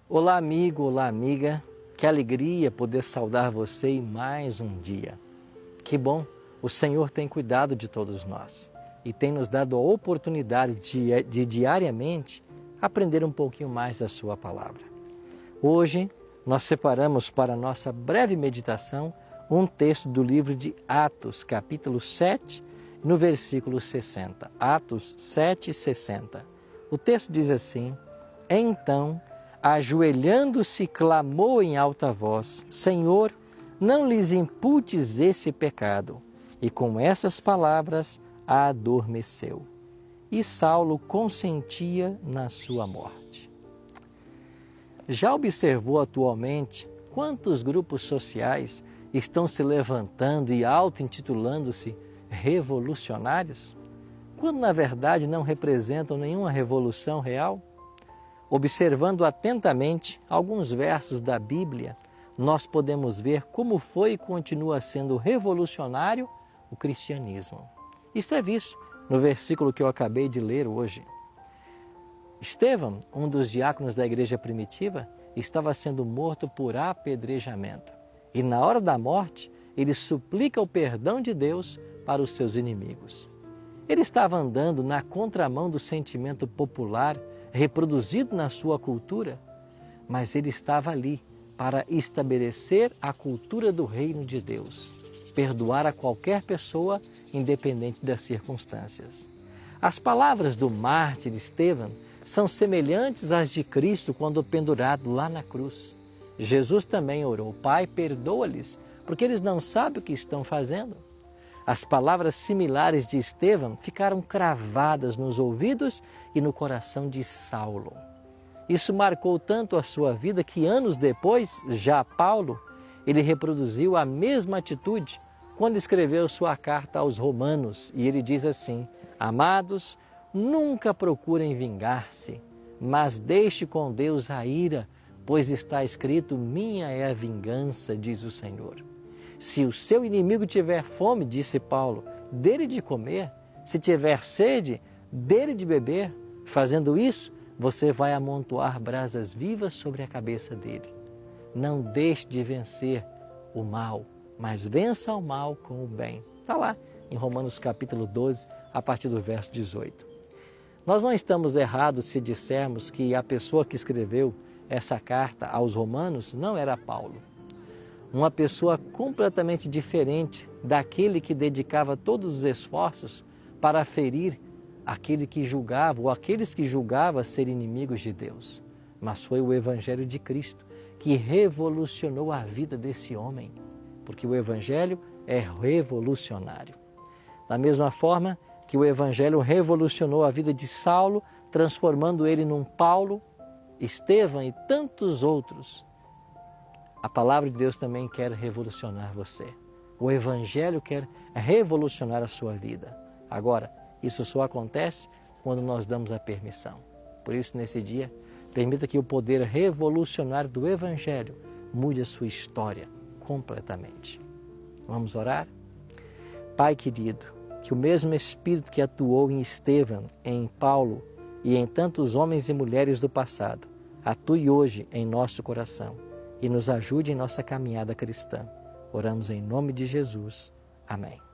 Olá, amigo, olá, amiga. Que alegria poder saudar você em mais um dia. Que bom, o Senhor tem cuidado de todos nós e tem nos dado a oportunidade de diariamente aprender um pouquinho mais da sua palavra. Hoje, nós separamos para a nossa breve meditação um texto do livro de Atos, capítulo 7, no versículo 60. Atos 7, 60. O texto diz assim: Então, ajoelhando-se, clamou em alta voz: Senhor, não lhes imputes esse pecado. E com essas palavras a adormeceu. E Saulo consentia na sua morte. Já observou atualmente quantos grupos sociais estão se levantando e auto-intitulando-se revolucionários, quando na verdade não representam nenhuma revolução real? Observando atentamente alguns versos da Bíblia, nós podemos ver como foi e continua sendo revolucionário o cristianismo. Isso é visto no versículo que eu acabei de ler hoje. Estevão, um dos diáconos da igreja primitiva, estava sendo morto por apedrejamento. E na hora da morte, ele suplica o perdão de Deus para os seus inimigos. Ele estava andando na contramão do sentimento popular reproduzido na sua cultura, mas ele estava ali para estabelecer a cultura do reino de Deus, perdoar a qualquer pessoa, independente das circunstâncias. As palavras do mártir Estevão são semelhantes às de Cristo quando pendurado lá na cruz. Jesus também orou: Pai, perdoa-lhes, porque eles não sabem o que estão fazendo. As palavras similares de Estevão ficaram cravadas nos ouvidos e no coração de Saulo. Isso marcou tanto a sua vida que anos depois, já Paulo, ele reproduziu a mesma atitude quando escreveu sua carta aos Romanos. E ele diz assim: Amados, nunca procurem vingar-se, mas deixe com Deus a ira, pois está escrito: minha é a vingança, diz o Senhor. Se o seu inimigo tiver fome, disse Paulo, dê-lhe de comer. Se tiver sede, dê-lhe de beber. Fazendo isso, você vai amontoar brasas vivas sobre a cabeça dele. Não deixe de vencer o mal, mas vença o mal com o bem. Está lá em Romanos capítulo 12, a partir do verso 18. Nós não estamos errados se dissermos que a pessoa que escreveu essa carta aos Romanos não era Paulo. Uma pessoa completamente diferente daquele que dedicava todos os esforços para ferir aquele que julgava ou aqueles que julgava ser inimigos de Deus. Mas foi o Evangelho de Cristo que revolucionou a vida desse homem, porque o Evangelho é revolucionário. Da mesma forma que o Evangelho revolucionou a vida de Saulo, transformando ele num Paulo, Estevão e tantos outros, a palavra de Deus também quer revolucionar você. O Evangelho quer revolucionar a sua vida. Agora, isso só acontece quando nós damos a permissão. Por isso, nesse dia, permita que o poder revolucionário do Evangelho mude a sua história completamente. Vamos orar? Pai querido, que o mesmo Espírito que atuou em Estevão, em Paulo e em tantos homens e mulheres do passado, atue hoje em nosso coração e nos ajude em nossa caminhada cristã. Oramos em nome de Jesus. Amém.